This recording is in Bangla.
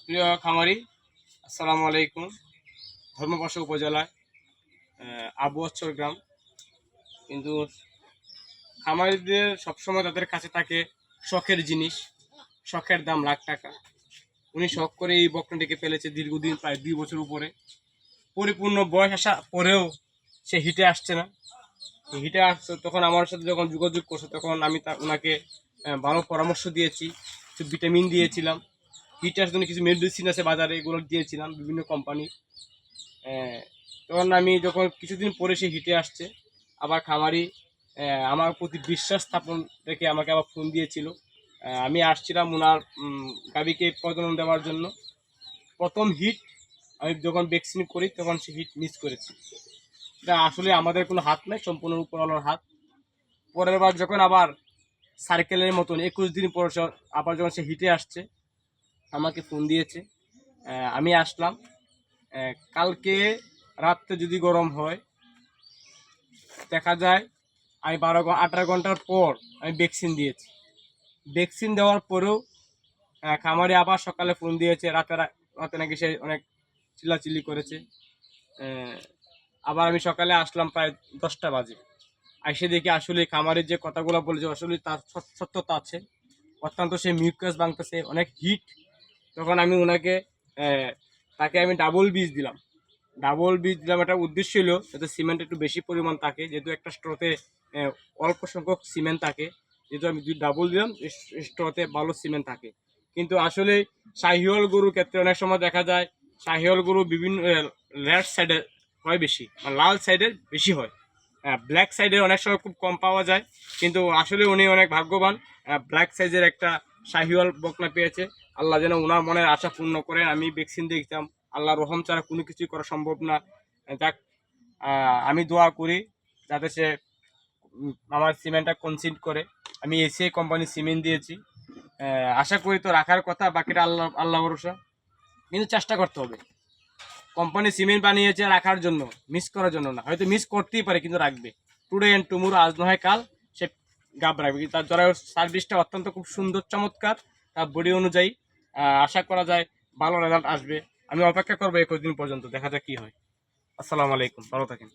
প্রিয় খামারি, আসসালামু আলাইকুম। ধর্মপাশা উপজেলায় আবুয়াছর গ্রাম। কিন্তু খামারিদের সবসময় তাদের কাছে থাকে শখের জিনিস, শখের দাম লাখ টাকা। উনি শখ করে এই বকনাটিকে ফেলেছে দীর্ঘদিন, প্রায় 2 বছর উপরে। পরিপূর্ণ বয়স আসা পরেও সে হিটে আসছে না। হিটে আসছে তখন আমার সাথে যখন যোগাযোগ করছে, তখন আমি ওনাকে ভালো পরামর্শ দিয়েছি, কিছু ভিটামিন দিয়েছিলাম। হিটার জন্য কিছু মেডিসিন আছে বাজারে, এগুলো দিয়েছিলাম বিভিন্ন কোম্পানি। তখন আমি যখন কিছুদিন পরে সে হিটে আসছে, আবার খামারি আমার প্রতি বিশ্বাস স্থাপন রেখে আমাকে আবার ফোন দিয়েছিল। আমি আসছিলাম ওনার গাভীকে প্রজনন দেওয়ার জন্য। প্রথম হিট আমি যখন ভ্যাকসিন করি তখন সে হিট মিস করেছি। এটা আসলে আমাদের কোনো হাত নাই, সম্পূর্ণ উপরওয়ালার হাত। পরের বার যখন আবার সার্কেলের মতন 21 দিন পর আবার যখন সে হিটে আসছে, আমাকে ফোন দিয়েছে। আমি আসলাম। কালকে রাত্রে যদি গরম হয়, দেখা যায় আমি 18 ঘন্টার পর আমি ভ্যাকসিন দিয়েছি। ভ্যাকসিন দেওয়ার পরেও খামারে আবার সকালে ফোন দিয়েছে, রাতে নাকি সে অনেক চিল্লাচিল্লি করেছে। আবার আমি সকালে আসলাম প্রায় 10টা বাজে। এসে দেখি আসলে খামারের যে কথাগুলো বলেছে আসলে তার সত্যতা আছে। অত্যন্ত সে মিউকাস ভাঙতেছে, অনেক হিট। তখন আমি ওনাকে তাকে আমি ডাবল বীজ দিলাম। একটা উদ্দেশ্য ছিল যাতে সিমেন্ট একটু বেশি পরিমাণ থাকে, যেহেতু একটা স্ট্রতে অল্প সংখ্যক সিমেন্ট থাকে। যেহেতু আমি ডাবল দিলাম, স্ট্রতে ভালো সিমেন্ট থাকে। কিন্তু আসলে শাহিওয়াল গরুর ক্ষেত্রে অনেক সময় দেখা যায় শাহিওয়াল গরু বিভিন্ন রেড সাইডে হয় বেশি, লাল সাইডের বেশি হয়। ব্ল্যাক সাইডের অনেক সময় খুব কম পাওয়া যায়। কিন্তু আসলে উনি অনেক ভাগ্যবান, ব্ল্যাক সাইজের একটা শাহিওয়াল বকনা পেয়েছে। আল্লাহ যেন ওনার মনের আশা পূর্ণ করেন। আমি ভ্যাকসিন দেখতাম, আল্লাহর রহম ছাড়া কোনো কিছুই করা সম্ভব না। যাক, আমি দোয়া করি যাতে সে আমার সিমেন্টটা কনসিড করে। আমি এসিআই কোম্পানির সিমেন্ট দিয়েছি। আশা করি তো রাখার কথা, বাকিটা আল্লাহ আল্লাহ ভরসা। কিন্তু চেষ্টা করতে হবে। কোম্পানি সিমেন্ট বানিয়েছে রাখার জন্য, মিস করার জন্য না। হয়তো মিস করতেই পারে, কিন্তু রাখবে। টুডে অ্যান্ড টুমোরো, আজ নয় কাল সে গাব রাখবে। তার যারা সার্ভিসটা অত্যন্ত খুব সুন্দর, চমৎকার। তার বডি অনুযায়ী আশা করা যায় ভালো রেজাল্ট আসবে। আমি অপেক্ষা করবো 21 দিন পর্যন্ত, দেখা যাক কি হয়। আসসালামু আলাইকুম, ভালো থাকেন।